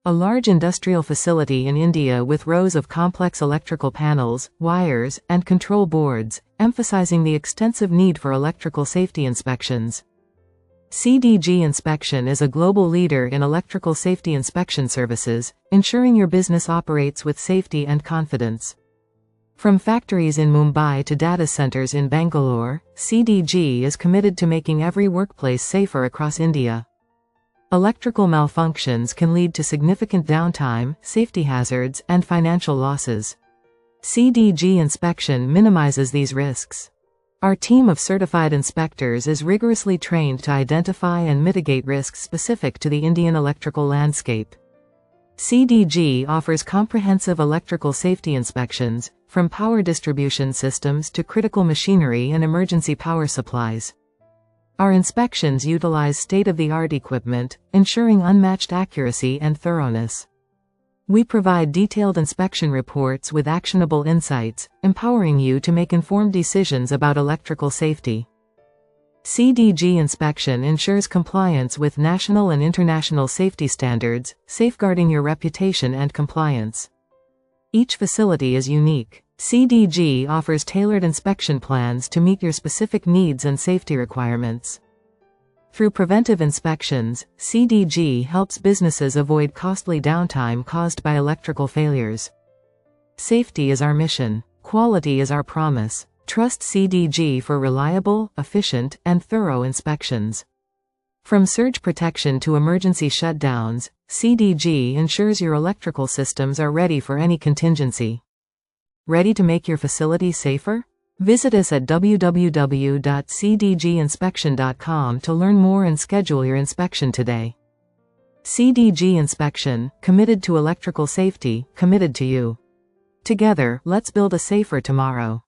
A large industrial facility in India with rows of complex electrical panels, wires, and control boards, emphasizing the extensive need for electrical safety inspections. CDG Inspection is a global leader in electrical safety inspection services, ensuring your business operates with safety and confidence. From factories in Mumbai to data centers in Bangalore, CDG is committed to making every workplace safer across India. Electrical malfunctions can lead to significant downtime, safety hazards, and financial losses. CDG Inspection minimizes these risks. Our team of certified inspectors is rigorously trained to identify and mitigate risks specific to the Indian electrical landscape. CDG offers comprehensive electrical safety inspections, from power distribution systems to critical machinery and emergency power supplies. Our inspections utilize state-of-the-art equipment, ensuring unmatched accuracy and thoroughness. We provide detailed inspection reports with actionable insights, empowering you to make informed decisions about electrical safety. CDG Inspection ensures compliance with national and international safety standards, safeguarding your reputation and compliance. Each facility is unique. CDG offers tailored inspection plans to meet your specific needs and safety requirements. Through preventive inspections, CDG helps businesses avoid costly downtime caused by electrical failures. Safety is our mission. Quality is our promise. Trust CDG for reliable, efficient, and thorough inspections. From surge protection to emergency shutdowns, CDG ensures your electrical systems are ready for any contingency. Ready to make your facility safer? Visit us at www.cdginspection.com to learn more and schedule your inspection today. CDG Inspection, committed to electrical safety, committed to you. Together, let's build a safer tomorrow.